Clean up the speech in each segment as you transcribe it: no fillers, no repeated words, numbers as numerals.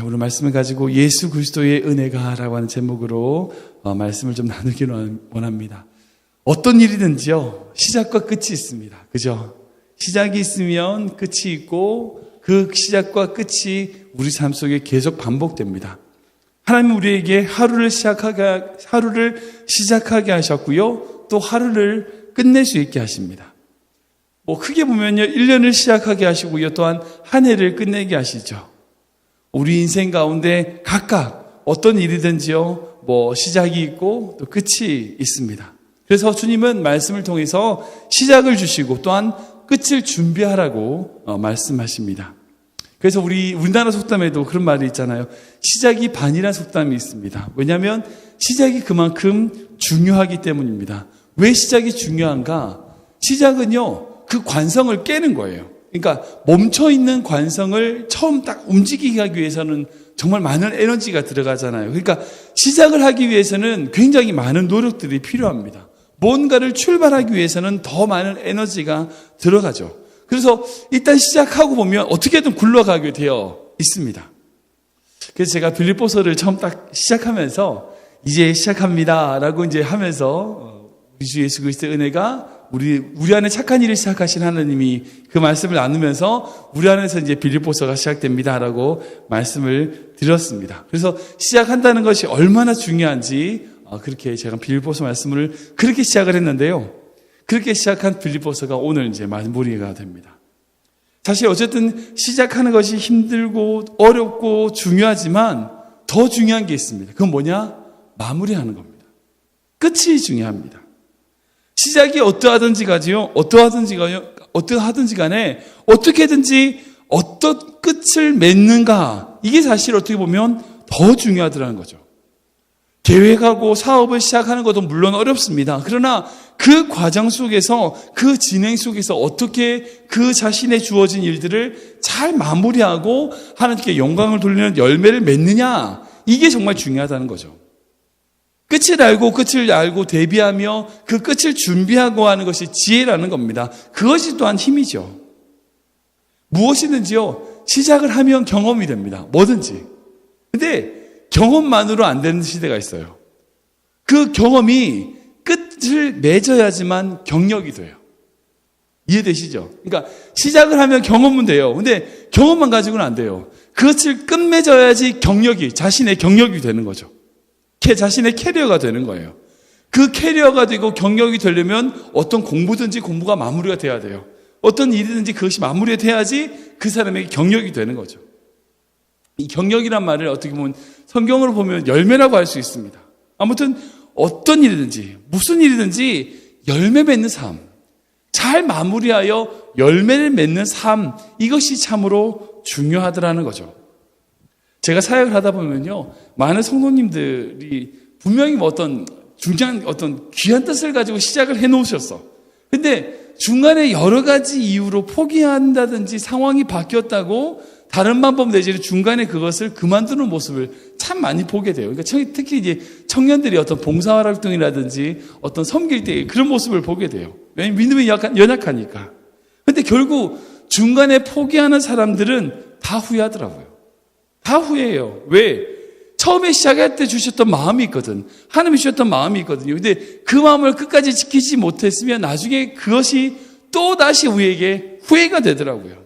오늘 말씀을 가지고 예수 그리스도의 은혜가라고 하는 제목으로 말씀을 좀 나누기 원합니다. 어떤 일이든지요, 시작과 끝이 있습니다. 그죠? 시작이 있으면 끝이 있고 그 시작과 끝이 우리 삶 속에 계속 반복됩니다. 하나님은 우리에게 하루를 시작하게 하셨고요, 또 하루를 끝낼 수 있게 하십니다. 크게 보면요, 1년을 시작하게 하시고요, 또한 한 해를 끝내게 하시죠. 우리 인생 가운데 각각 어떤 일이든지요, 시작이 있고 또 끝이 있습니다. 그래서 주님은 말씀을 통해서 시작을 주시고 또한 끝을 준비하라고 말씀하십니다. 그래서 우리나라 속담에도 그런 말이 있잖아요. 시작이 반이라는 속담이 있습니다. 왜냐하면 시작이 그만큼 중요하기 때문입니다. 왜 시작이 중요한가? 시작은요, 그 관성을 깨는 거예요. 그러니까 멈춰있는 관성을 처음 딱 움직이게 하기 위해서는 정말 많은 에너지가 들어가잖아요. 그러니까 시작을 하기 위해서는 굉장히 많은 노력들이 필요합니다. 뭔가를 출발하기 위해서는 더 많은 에너지가 들어가죠. 그래서 일단 시작하고 보면 어떻게든 굴러가게 되어 있습니다. 그래서 제가 빌립보서를 처음 딱 시작하면서 이제 시작합니다 라고 이제 하면서 우리 주 예수 그리스도의 은혜가 우리 안에 착한 일을 시작하신 하나님이 그 말씀을 나누면서 우리 안에서 이제 빌립보서가 시작됩니다라고 말씀을 드렸습니다. 그래서 시작한다는 것이 얼마나 중요한지 그렇게 제가 빌립보서 말씀을 그렇게 시작을 했는데요. 그렇게 시작한 빌립보서가 오늘 이제 마무리가 됩니다. 사실 어쨌든 시작하는 것이 힘들고 어렵고 중요하지만 더 중요한 게 있습니다. 그건 뭐냐? 마무리하는 겁니다. 끝이 중요합니다. 시작이 어떠하든지 간에 어떻게든지 어떤 끝을 맺는가, 이게 사실 어떻게 보면 더 중요하더라는 거죠. 계획하고 사업을 시작하는 것도 물론 어렵습니다. 그러나 그 과정 속에서, 그 진행 속에서 어떻게 그 자신의 주어진 일들을 잘 마무리하고 하나님께 영광을 돌리는 열매를 맺느냐, 이게 정말 중요하다는 거죠. 끝을 알고 대비하며 그 끝을 준비하고 하는 것이 지혜라는 겁니다. 그것이 또한 힘이죠. 무엇이든지요, 시작을 하면 경험이 됩니다. 뭐든지. 근데 경험만으로 안 되는 시대가 있어요. 그 경험이 끝을 맺어야지만 경력이 돼요. 이해되시죠? 그러니까 시작을 하면 경험은 돼요. 근데 경험만 가지고는 안 돼요. 그것을 끝맺어야지 자신의 경력이 되는 거죠. 자신의 캐리어가 되는 거예요. 그 캐리어가 되고 경력이 되려면 어떤 공부가 마무리가 돼야 돼요. 어떤 일이든지 그것이 마무리가 돼야지 그 사람에게 경력이 되는 거죠. 이 경력이란 말을 어떻게 보면 성경으로 보면 열매라고 할 수 있습니다. 아무튼 어떤 일이든지 무슨 일이든지 열매 맺는 삶, 잘 마무리하여 열매를 맺는 삶, 이것이 참으로 중요하더라는 거죠. 제가 사역을 하다 보면요, 많은 성도님들이 분명히 어떤 귀한 뜻을 가지고 시작을 해놓으셨어. 근데 중간에 여러 가지 이유로 포기한다든지 상황이 바뀌었다고 다른 방법 내지는 중간에 그것을 그만두는 모습을 참 많이 보게 돼요. 그러니까 특히 이제 청년들이 어떤 봉사활동이라든지 어떤 섬길 때 그런 모습을 보게 돼요. 왜냐하면 믿음이 연약하니까. 근데 결국 중간에 포기하는 사람들은 다 후회하더라고요. 다 후회해요. 왜? 처음에 시작할 때 주셨던 마음이 있거든. 하나님이 주셨던 마음이 있거든요. 근데 그 마음을 끝까지 지키지 못했으면 나중에 그것이 또 다시 우리에게 후회가 되더라고요.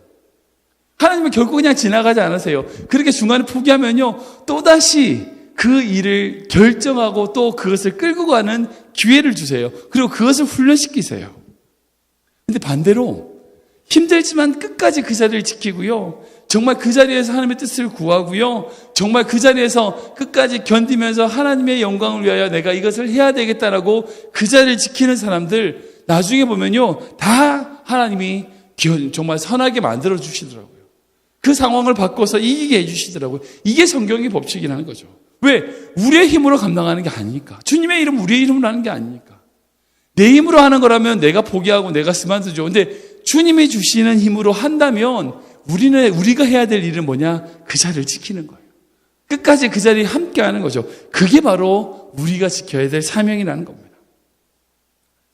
하나님은 결국 그냥 지나가지 않으세요. 그렇게 중간에 포기하면요, 또 다시 그 일을 결정하고 또 그것을 끌고 가는 기회를 주세요. 그리고 그것을 훈련시키세요. 근데 반대로 힘들지만 끝까지 그 자리를 지키고요, 정말 그 자리에서 하나님의 뜻을 구하고요, 정말 그 자리에서 끝까지 견디면서 하나님의 영광을 위하여 내가 이것을 해야 되겠다라고 그 자리를 지키는 사람들, 나중에 보면요, 다 하나님이 정말 선하게 만들어 주시더라고요. 그 상황을 바꿔서 이기게 해주시더라고요. 이게 성경의 법칙이라는 거죠. 왜? 우리의 힘으로 감당하는 게 아니니까. 주님의 이름, 우리의 이름으로 하는 게 아니니까. 내 힘으로 하는 거라면 내가 포기하고 내가 그만두죠. 근데 주님이 주시는 힘으로 한다면 우리가 해야 될 일은 뭐냐? 그 자리를 지키는 거예요. 끝까지 그 자리에 함께 하는 거죠. 그게 바로 우리가 지켜야 될 사명이라는 겁니다.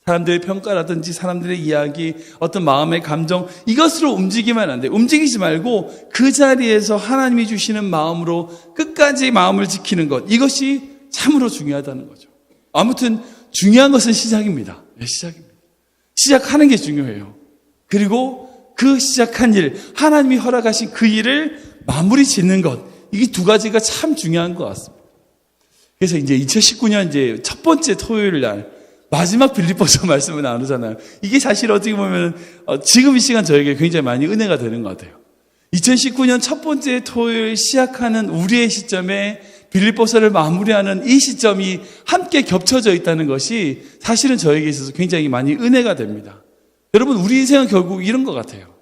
사람들의 평가라든지 사람들의 이야기, 어떤 마음의 감정, 이것으로 움직이면 안 돼. 움직이지 말고 그 자리에서 하나님이 주시는 마음으로 끝까지 마음을 지키는 것, 이것이 참으로 중요하다는 거죠. 아무튼 중요한 것은 시작입니다. 네, 시작입니다. 시작하는 게 중요해요. 그리고 그 시작한 일, 하나님이 허락하신 그 일을 마무리 짓는 것, 이게 두 가지가 참 중요한 것 같습니다. 그래서 이제 2019년 이제 첫 번째 토요일 날 마지막 빌립보서 말씀을 나누잖아요. 이게 사실 어떻게 보면 지금 이 시간 저에게 굉장히 많이 은혜가 되는 것 같아요. 2019년 첫 번째 토요일 시작하는 우리의 시점에 빌립보서를 마무리하는 이 시점이 함께 겹쳐져 있다는 것이 사실은 저에게 있어서 굉장히 많이 은혜가 됩니다. 여러분, 우리 인생은 결국 이런 것 같아요.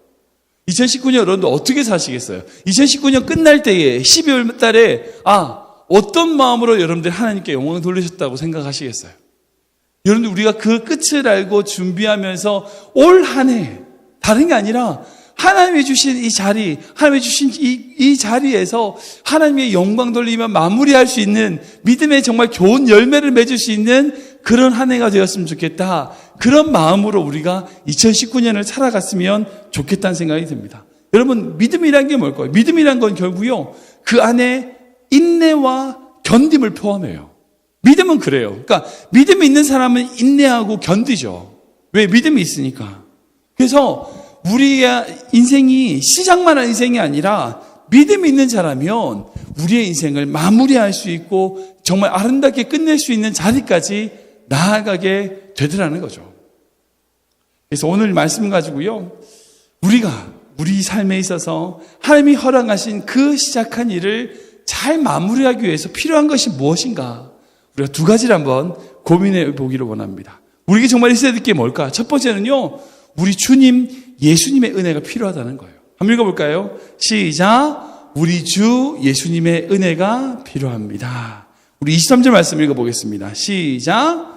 2019년 여러분도 어떻게 사시겠어요? 2019년 끝날 때에 12월 달에 어떤 마음으로 여러분들 하나님께 영광을 돌리셨다고 생각하시겠어요? 여러분들, 우리가 그 끝을 알고 준비하면서 올 한 해, 다른 게 아니라 하나님이 주신 이 자리, 하나님이 주신 이 자리에서 하나님의 영광 돌리며 마무리할 수 있는 믿음의 정말 좋은 열매를 맺을 수 있는 그런 한 해가 되었으면 좋겠다. 그런 마음으로 우리가 2019년을 살아갔으면 좋겠다는 생각이 듭니다. 여러분, 믿음이란 게 뭘까요? 믿음이란 건 결국요, 그 안에 인내와 견딤을 포함해요. 믿음은 그래요. 그러니까 믿음이 있는 사람은 인내하고 견디죠. 왜? 믿음이 있으니까. 그래서 우리의 인생이 시작만한 인생이 아니라 믿음이 있는 자라면 우리의 인생을 마무리할 수 있고 정말 아름답게 끝낼 수 있는 자리까지 나아가게 되더라는 거죠. 그래서 오늘 말씀 가지고요, 우리가 우리 삶에 있어서 하나님이 허락하신 그 시작한 일을 잘 마무리하기 위해서 필요한 것이 무엇인가? 우리가 두 가지를 한번 고민해 보기를 원합니다. 우리에게 정말 있어야 될 게 뭘까? 첫 번째는요, 우리 주님, 예수님의 은혜가 필요하다는 거예요. 한번 읽어볼까요? 시작! 우리 주 예수님의 은혜가 필요합니다. 우리 23절 말씀 읽어보겠습니다. 시작!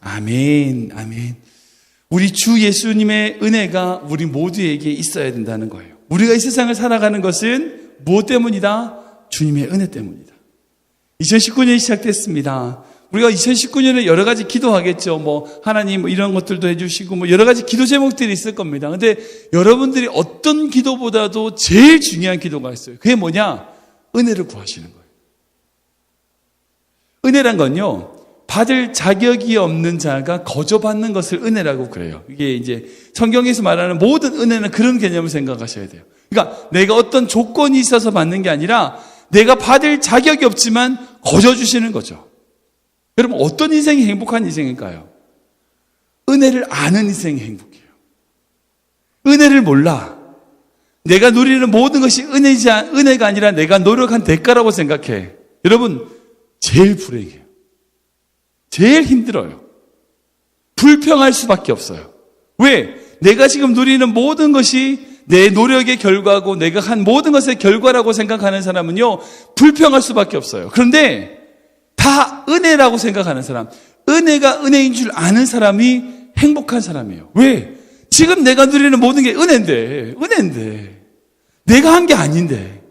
아멘, 아멘. 우리 주 예수님의 은혜가 우리 모두에게 있어야 된다는 거예요. 우리가 이 세상을 살아가는 것은 무엇 때문이다? 주님의 은혜 때문이다. 2019년이 시작됐습니다. 우리가 2019년에 여러 가지 기도하겠죠. 하나님 이런 것들도 해주시고 여러 가지 기도 제목들이 있을 겁니다. 근데 여러분들이 어떤 기도보다도 제일 중요한 기도가 있어요. 그게 뭐냐? 은혜를 구하시는 거예요. 은혜란 건요, 받을 자격이 없는 자가 거저 받는 것을 은혜라고 그래요. 이게 이제 성경에서 말하는 모든 은혜는 그런 개념을 생각하셔야 돼요. 그러니까 내가 어떤 조건이 있어서 받는 게 아니라 내가 받을 자격이 없지만 거저 주시는 거죠. 여러분, 어떤 인생이 행복한 인생일까요? 은혜를 아는 인생이 행복해요. 은혜를 몰라. 내가 누리는 모든 것이 은혜가 아니라 내가 노력한 대가라고 생각해. 여러분, 제일 불행해요. 제일 힘들어요. 불평할 수밖에 없어요. 왜? 내가 지금 누리는 모든 것이 내 노력의 결과고 내가 한 모든 것의 결과라고 생각하는 사람은요, 불평할 수밖에 없어요. 그런데 다 은혜라고 생각하는 사람, 은혜가 은혜인 줄 아는 사람이 행복한 사람이에요. 왜? 지금 내가 누리는 모든 게 은혜인데 내가 한 게 아닌데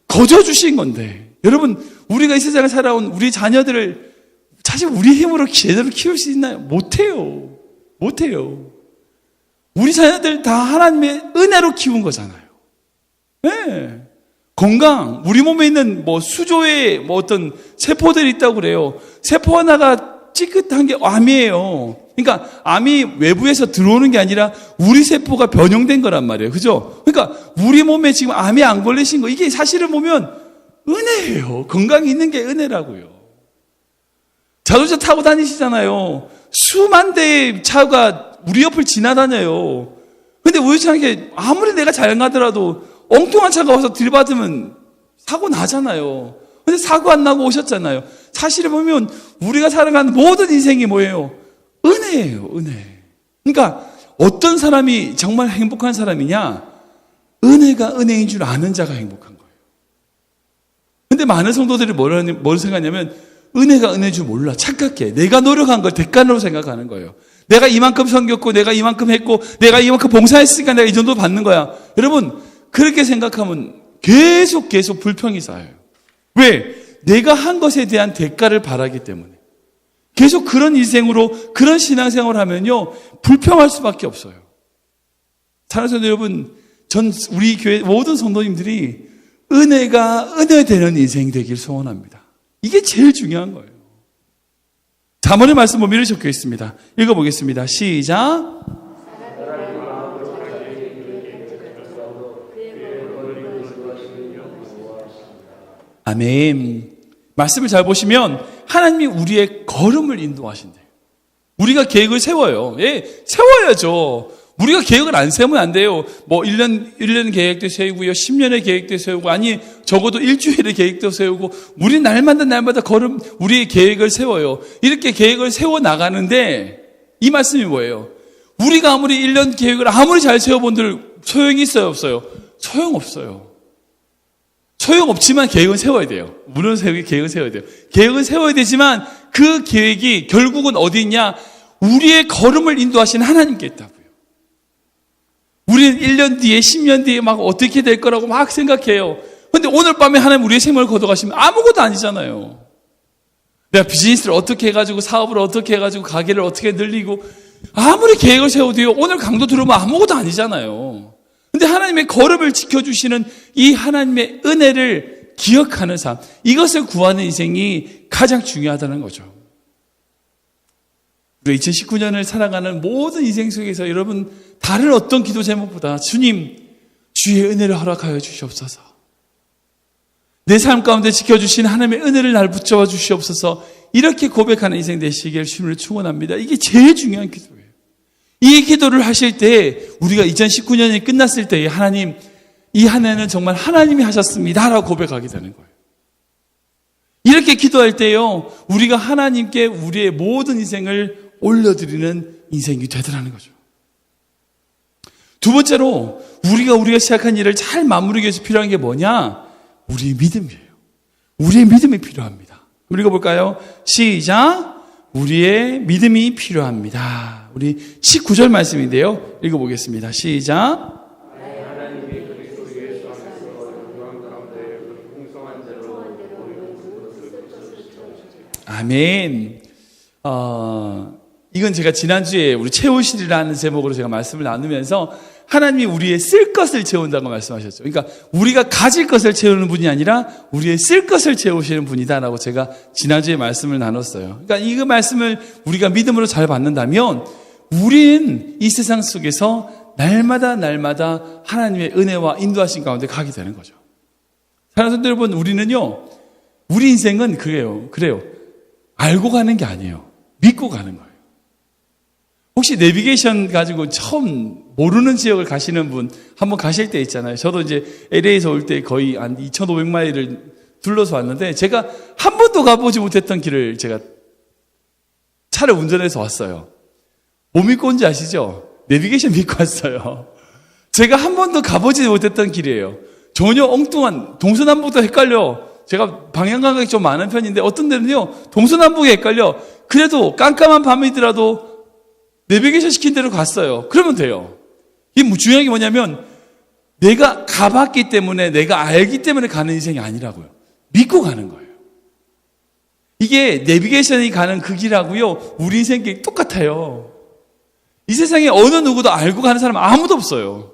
거저 주신 건데. 여러분, 우리가 이 세상을 살아온 우리 자녀들을 사실 우리 힘으로 제대로 키울 수 있나요? 못해요. 우리 자녀들 다 하나님의 은혜로 키운 거잖아요. 네. 건강, 우리 몸에 있는 수조의 어떤 세포들이 있다고 그래요. 세포 하나가 찌끗한 게 암이에요. 그러니까 암이 외부에서 들어오는 게 아니라 우리 세포가 변형된 거란 말이에요. 그죠? 그러니까 우리 몸에 지금 암이 안 걸리신 거, 이게 사실은 보면 은혜예요. 건강이 있는 게 은혜라고요. 자동차 타고 다니시잖아요. 수만 대의 차가 우리 옆을 지나다녀요. 근데 우연치 않게 아무리 내가 잘 가더라도 엉뚱한 차가 와서 들이받으면 사고 나잖아요. 근데 사고 안 나고 오셨잖아요. 사실을 보면 우리가 살아가는 모든 인생이 뭐예요? 은혜예요, 은혜. 그러니까 어떤 사람이 정말 행복한 사람이냐? 은혜가 은혜인 줄 아는 자가 행복한 거예요. 근데 많은 성도들이 뭘 생각하냐면 은혜가 은혜인 줄 몰라. 착각해. 내가 노력한 걸 대가로 생각하는 거예요. 내가 이만큼 섬겼고 내가 이만큼 했고 내가 이만큼 봉사했으니까 내가 이 정도 받는 거야. 여러분, 그렇게 생각하면 계속 불평이 쌓여요. 왜? 내가 한 것에 대한 대가를 바라기 때문에 계속 그런 인생으로 그런 신앙생활을 하면요 불평할 수밖에 없어요. 사랑하는 성도 여러분, 우리 교회 모든 성도님들이 은혜가 은혜되는 인생이 되길 소원합니다. 이게 제일 중요한 거예요. 잠언의 말씀 보면 이렇게 적혀 있습니다. 읽어보겠습니다. 시작. 아멘. 말씀을 잘 보시면 하나님이 우리의 걸음을 인도하신대요. 우리가 계획을 세워요. 예, 세워야죠. 우리가 계획을 안 세우면 안 돼요. 뭐 1년 계획도 세우고요. 10년의 계획도 세우고, 아니 적어도 일주일의 계획도 세우고, 우리 날마다 우리의 계획을 세워요. 이렇게 계획을 세워 나가는데 이 말씀이 뭐예요? 우리가 아무리 1년 계획을 아무리 잘 세워본들 소용이 있어요, 없어요? 소용없어요. 소용없지만 계획은 세워야 돼요. 물론 계획은 세워야 돼요. 계획은 세워야 되지만 그 계획이 결국은 어디 있냐? 우리의 걸음을 인도하시는 하나님께 있다고요. 우리는 1년 뒤에 10년 뒤에 막 어떻게 될 거라고 막 생각해요. 근데 오늘 밤에 하나님 우리의 생명을 걷어가시면 아무것도 아니잖아요. 내가 비즈니스를 어떻게 해가지고, 사업을 어떻게 해가지고, 가게를 어떻게 늘리고, 아무리 계획을 세워도요 오늘 강도 들으면 아무것도 아니잖아요. 근데 하나님의 걸음을 지켜주시는 이 하나님의 은혜를 기억하는 삶, 이것을 구하는 인생이 가장 중요하다는 거죠. 우리 2019년을 살아가는 모든 인생 속에서 여러분, 다른 어떤 기도 제목보다 주님, 주의 은혜를 허락하여 주시옵소서. 내 삶 가운데 지켜주신 하나님의 은혜를 날 붙잡아 주시옵소서. 이렇게 고백하는 인생 되시길 주님을 축원합니다. 이게 제일 중요한 기도예요. 이 기도를 하실 때 우리가 2019년이 끝났을 때 하나님, 이 한 해는 정말 하나님이 하셨습니다 라고 고백하게 되는 거예요. 이렇게 기도할 때요 우리가 하나님께 우리의 모든 인생을 올려드리는 인생이 되더라는 거죠. 두 번째로 우리가 시작한 일을 잘 마무리하기 위해서 필요한 게 뭐냐? 우리의 믿음이에요. 우리의 믿음이 필요합니다. 한번 읽어볼까요? 시작. 우리의 믿음이 필요합니다. 우리 19절 말씀인데요. 읽어보겠습니다. 시작. 아멘. 이건 제가 지난주에 우리 채우시리라는 제목으로 제가 말씀을 나누면서 하나님이 우리의 쓸 것을 채운다고 말씀하셨죠. 그러니까 우리가 가질 것을 채우는 분이 아니라 우리의 쓸 것을 채우시는 분이다라고 제가 지난주에 말씀을 나눴어요. 그러니까 이 말씀을 우리가 믿음으로 잘 받는다면 우리는 이 세상 속에서 날마다 하나님의 은혜와 인도하신 가운데 가게 되는 거죠. 사랑하는 성도 여러분, 우리는요, 우리 인생은 그래요. 알고 가는 게 아니에요. 믿고 가는 거예요. 혹시 내비게이션 가지고 처음 모르는 지역을 가시는 분 한번 가실 때 있잖아요. 저도 이제 LA에서 올 때 거의 한 2,500마일을 둘러서 왔는데 제가 한 번도 가보지 못했던 길을 제가 차를 운전해서 왔어요. 뭐 믿고 온지 아시죠? 내비게이션 믿고 왔어요. 제가 한 번도 가보지 못했던 길이에요. 전혀 엉뚱한, 동서남북도 헷갈려. 제가 방향 감각이 좀 많은 편인데 어떤 데는요 동서남북이 헷갈려. 그래도 깜깜한 밤이더라도 내비게이션 시킨 대로 갔어요. 그러면 돼요. 이게 중요한 게 뭐냐면 내가 가봤기 때문에, 내가 알기 때문에 가는 인생이 아니라고요. 믿고 가는 거예요. 이게 내비게이션이 가는 그 길하고요 우리 인생이 똑같아요. 이 세상에 어느 누구도 알고 가는 사람 아무도 없어요.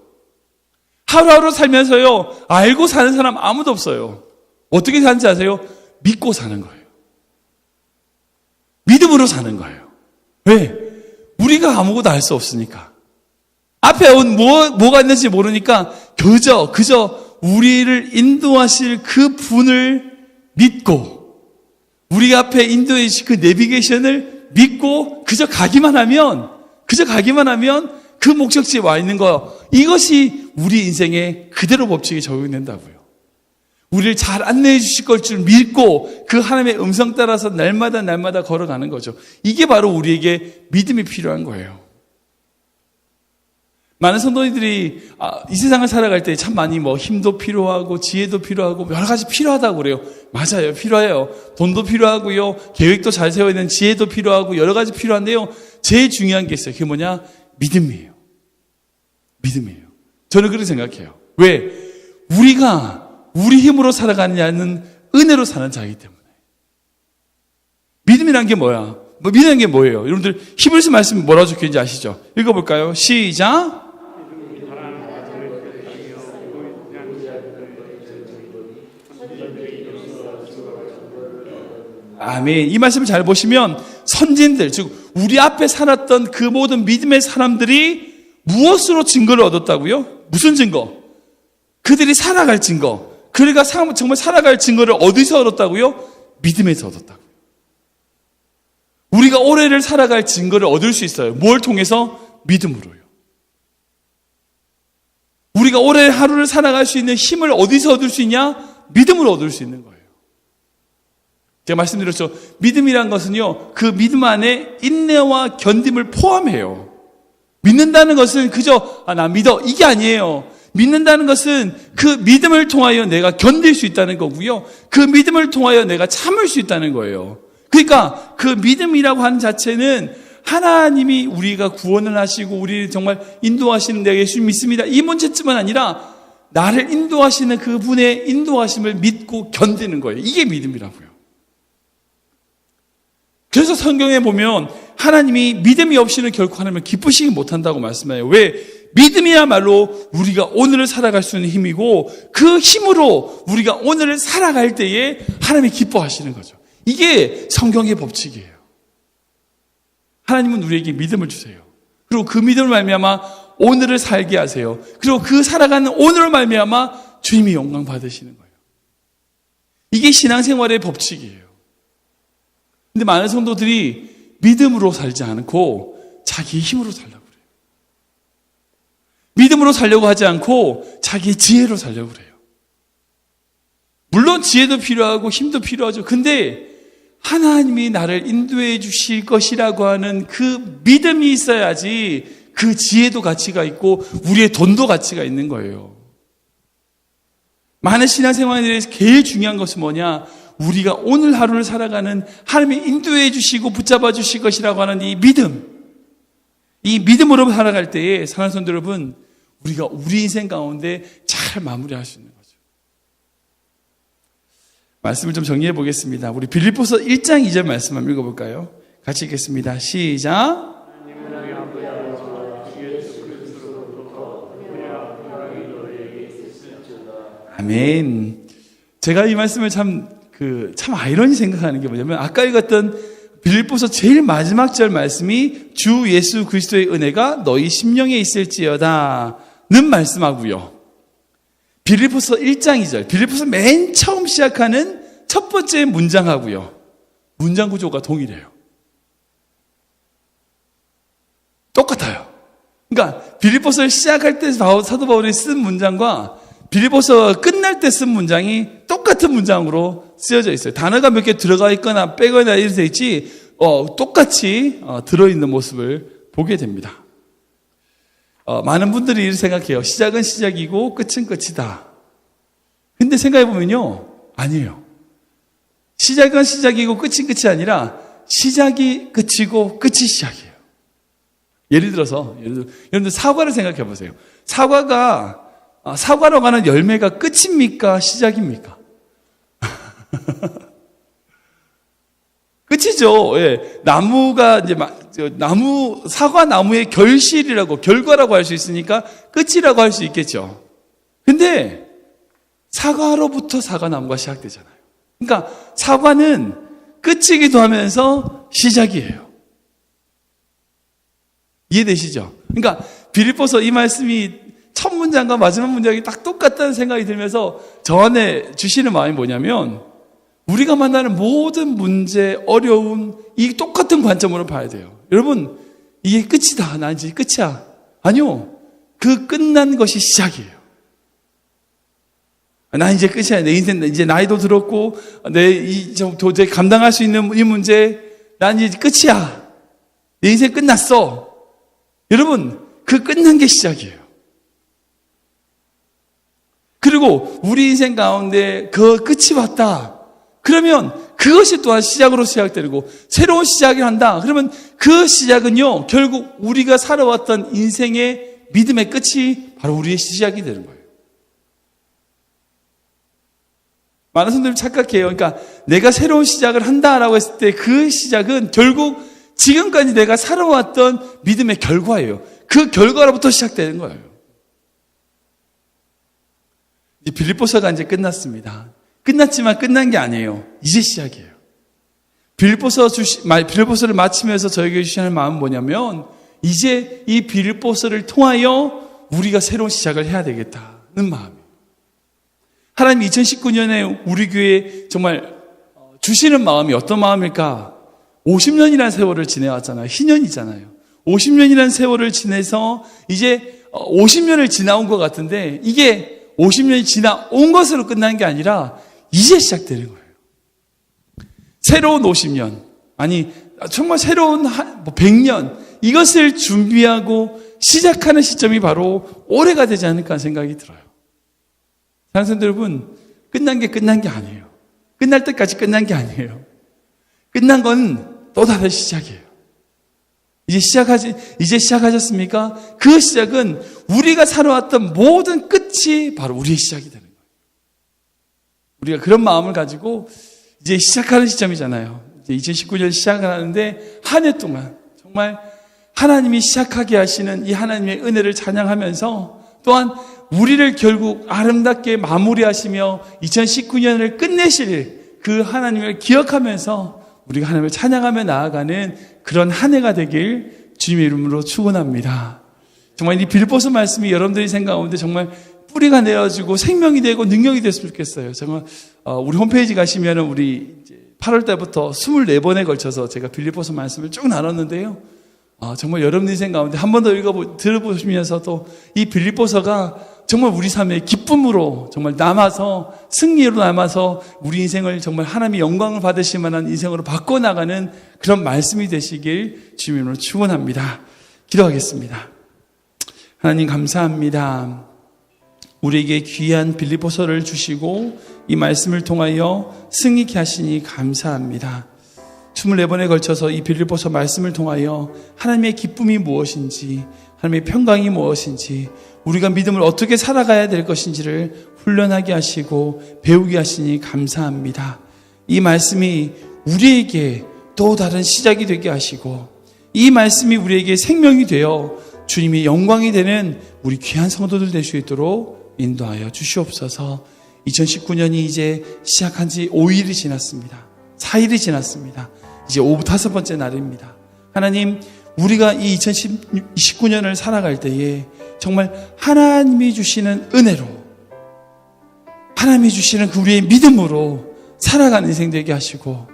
하루하루 살면서요 알고 사는 사람 아무도 없어요. 어떻게 사는지 아세요? 믿고 사는 거예요. 믿음으로 사는 거예요. 왜? 우리가 아무것도 알 수 없으니까. 앞에 뭐가 있는지 모르니까 그저 우리를 인도하실 그 분을 믿고, 우리 앞에 인도해 주실 그 내비게이션을 믿고 그저 가기만 하면 그 목적지에 와 있는 거, 이것이 우리 인생의 그대로 법칙이 적용된다고요. 우리를 잘 안내해 주실 걸 줄 믿고 그 하나님의 음성 따라서 날마다 걸어가는 거죠. 이게 바로 우리에게 믿음이 필요한 거예요. 많은 성도님들이 이 세상을 살아갈 때 참 많이 힘도 필요하고 지혜도 필요하고 여러 가지 필요하다고 그래요. 맞아요. 필요해요. 돈도 필요하고요. 계획도 잘 세워야 되는 지혜도 필요하고 여러 가지 필요한데요. 제일 중요한 게 있어요. 그게 뭐냐? 믿음이에요. 믿음이에요. 저는 그렇게 생각해요. 왜? 우리가 우리 힘으로 살아가느냐는 은혜로 사는 자이기 때문에. 믿음이란 게 뭐야? 믿음이란 게 뭐예요? 여러분들 히브리서 말씀 뭐라고 적혀있는지 아시죠? 읽어볼까요? 시작. 아멘. 이 말씀을 잘 보시면 선진들, 즉 우리 앞에 살았던 그 모든 믿음의 사람들이 무엇으로 증거를 얻었다고요? 무슨 증거? 그들이 살아갈 증거. 그러니까 정말 살아갈 증거를 어디서 얻었다고요? 믿음에서 얻었다고요. 우리가 올해를 살아갈 증거를 얻을 수 있어요. 뭘 통해서? 믿음으로요. 우리가 올해 하루를 살아갈 수 있는 힘을 어디서 얻을 수 있냐? 믿음으로 얻을 수 있는 거예요. 제가 말씀드렸죠. 믿음이란 것은요, 그 믿음 안에 인내와 견딤을 포함해요. 믿는다는 것은 그저 나 믿어 이게 아니에요. 믿는다는 것은 그 믿음을 통하여 내가 견딜 수 있다는 거고요. 그 믿음을 통하여 내가 참을 수 있다는 거예요. 그러니까 그 믿음이라고 하는 자체는 하나님이 우리가 구원을 하시고 우리를 정말 인도하시는 내가 예수 믿습니다. 이 문제뿐만 아니라 나를 인도하시는 그분의 인도하심을 믿고 견디는 거예요. 이게 믿음이라고요. 그래서 성경에 보면 하나님이 믿음이 없이는 결코 하나님을 기쁘시지 못한다고 말씀해요. 왜? 믿음이야말로 우리가 오늘을 살아갈 수 있는 힘이고 그 힘으로 우리가 오늘을 살아갈 때에 하나님이 기뻐하시는 거죠. 이게 성경의 법칙이에요. 하나님은 우리에게 믿음을 주세요. 그리고 그 믿음을 말미암아 오늘을 살게 하세요. 그리고 그 살아가는 오늘을 말미암아 주님이 영광 받으시는 거예요. 이게 신앙생활의 법칙이에요. 근데 많은 성도들이 믿음으로 살지 않고 자기 힘으로 살려고 그래요. 믿음으로 살려고 하지 않고 자기 지혜로 살려고 그래요. 물론 지혜도 필요하고 힘도 필요하죠. 근데 하나님이 나를 인도해 주실 것이라고 하는 그 믿음이 있어야지 그 지혜도 가치가 있고 우리의 돈도 가치가 있는 거예요. 많은 신앙생활에 제일 중요한 것은 뭐냐? 우리가 오늘 하루를 살아가는 하나님이 인도해 주시고 붙잡아 주실 것이라고 하는 이 믿음. 이 믿음으로 살아갈 때에 사랑하는 성도 여러분, 우리가 우리 인생 가운데 잘 마무리할 수 있는 거죠. 말씀을 좀 정리해 보겠습니다. 우리 빌립보서 1장 2절 말씀 한번 읽어볼까요? 같이 읽겠습니다. 시작. 아멘. 제가 이 말씀을 참 아이러니 생각하는 게 뭐냐면 아까 읽었던 빌립보서 제일 마지막 절 말씀이 주 예수 그리스도의 은혜가 너희 심령에 있을지어다 는 말씀하고요. 빌립보서 1장 2절, 빌립보서 맨 처음 시작하는 첫 번째 문장하고요. 문장 구조가 동일해요. 똑같아요. 그러니까 빌립보서를 시작할 때 사도 바울이 쓴 문장과 빌립보서 끝날 때 쓴 문장이 똑같은 문장으로 쓰여져 있어요. 단어가 몇 개 들어가 있거나 빼거나 이렇게 돼 있지 똑같이 들어있는 모습을 보게 됩니다. 많은 분들이 이렇게 생각해요. 시작은 시작이고 끝은 끝이다. 근데 생각해보면요, 아니에요. 시작은 시작이고 끝은 끝이 아니라 시작이 끝이고 끝이 시작이에요. 예를 들어서 여러분들 사과를 생각해보세요. 사과로 가는 열매가 끝입니까? 시작입니까? 끝이죠. 예. 나무가 이제 사과 나무의 결과라고 할 수 있으니까 끝이라고 할 수 있겠죠. 근데 사과로부터 사과나무가 시작되잖아요. 그러니까 사과는 끝이기도 하면서 시작이에요. 이해되시죠? 그러니까 빌립보서 이 말씀이 첫 문장과 마지막 문장이 딱 똑같다는 생각이 들면서 저 안에 주시는 마음이 뭐냐면 우리가 만나는 모든 문제, 어려움, 이 똑같은 관점으로 봐야 돼요. 여러분, 이게 끝이다. 나 이제 끝이야. 아니요. 그 끝난 것이 시작이에요. 나 이제 끝이야. 내 인생, 이제 나이도 들었고, 도저히 감당할 수 있는 이 문제, 난 이제 끝이야. 내 인생 끝났어. 여러분, 그 끝난 게 시작이에요. 그리고 우리 인생 가운데 그 끝이 왔다. 그러면 그것이 또한 시작으로 시작되고 새로운 시작을 한다. 그러면 그 시작은요, 결국 우리가 살아왔던 인생의 믿음의 끝이 바로 우리의 시작이 되는 거예요. 많은 사람들이 착각해요. 그러니까 내가 새로운 시작을 한다라고 했을 때 그 시작은 결국 지금까지 내가 살아왔던 믿음의 결과예요. 그 결과로부터 시작되는 거예요. 이 빌립보서가 이제 끝났습니다. 끝났지만 끝난 게 아니에요. 이제 시작이에요. 빌립보서를 마치면서 저에게 주시는 마음은 뭐냐면 이제 이 빌립보서를 통하여 우리가 새로운 시작을 해야 되겠다는 마음이에요. 하나님 2019년에 우리 교회에 정말 주시는 마음이 어떤 마음일까? 50년이라는 세월을 지내왔잖아요. 희년이잖아요. 50년이라는 세월을 지내서 이제 50년을 지나온 것 같은데 이게 50년이 지나온 것으로 끝난 게 아니라 이제 시작되는 거예요. 새로운 50년, 아니 정말 새로운 100년 이것을 준비하고 시작하는 시점이 바로 올해가 되지 않을까 생각이 들어요. 사랑하는 여러분, 끝난 게 아니에요. 끝날 때까지 끝난 게 아니에요. 끝난 건 또 다른 시작이에요. 이제 시작하셨습니까? 그 시작은 우리가 살아왔던 모든 끝이 바로 우리의 시작이 되는 거예요. 우리가 그런 마음을 가지고 이제 시작하는 시점이잖아요. 이제 2019년 시작을 하는데 한 해 동안 정말 하나님이 시작하게 하시는 이 하나님의 은혜를 찬양하면서 또한 우리를 결국 아름답게 마무리하시며 2019년을 끝내실 그 하나님을 기억하면서 우리가 하나님을 찬양하며 나아가는 그런 한 해가 되길 주님의 이름으로 축원합니다. 정말 이 빌립보서 말씀이 여러분들이 생각 가운데 정말 뿌리가 내어지고 생명이 되고 능력이 됐으면 좋겠어요. 정말 우리 홈페이지 가시면 우리 8월 달부터 24번에 걸쳐서 제가 빌립보서 말씀을 쭉 나눴는데요. 정말 여러분들이 생각 가운데 한 번 더 들어보시면서도 이 빌립보서가 정말 우리 삶의 기쁨으로 정말 남아서 승리로 남아서 우리 인생을 정말 하나님의 영광을 받으실 만한 인생으로 바꿔나가는 그런 말씀이 되시길 주님으로 축원합니다. 기도하겠습니다. 하나님 감사합니다. 우리에게 귀한 빌립보서를 주시고 이 말씀을 통하여 승리케 하시니 감사합니다. 24번에 걸쳐서 이 빌립보서 말씀을 통하여 하나님의 기쁨이 무엇인지, 하나님의 평강이 무엇인지, 우리가 믿음을 어떻게 살아가야 될 것인지를 훈련하게 하시고 배우게 하시니 감사합니다. 이 말씀이 우리에게 또 다른 시작이 되게 하시고 이 말씀이 우리에게 생명이 되어 주님의 영광이 되는 우리 귀한 성도들 될 수 있도록 인도하여 주시옵소서. 2019년이 이제 시작한 지 5일이 지났습니다. 4일이 지났습니다. 이제 5번째 날입니다. 하나님, 우리가 이 2019년을 살아갈 때에 정말 하나님이 주시는 은혜로, 하나님이 주시는 그 우리의 믿음으로 살아가는 인생 되게 하시고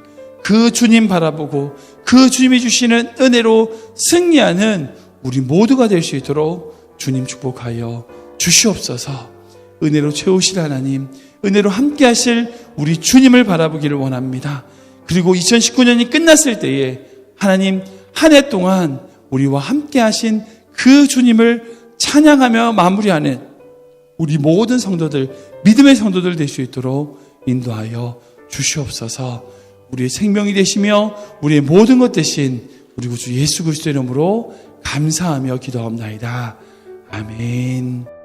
그 주님 바라보고 그 주님이 주시는 은혜로 승리하는 우리 모두가 될 수 있도록 주님 축복하여 주시옵소서. 은혜로 채우실 하나님, 은혜로 함께 하실 우리 주님을 바라보기를 원합니다. 그리고 2019년이 끝났을 때에 하나님 한 해 동안 우리와 함께 하신 그 주님을 찬양하며 마무리하는 우리 모든 성도들, 믿음의 성도들 될 수 있도록 인도하여 주시옵소서. 우리의 생명이 되시며 우리의 모든 것 되신 우리 구주 예수 그리스도의 이름으로 감사하며 기도합나이다. 아멘.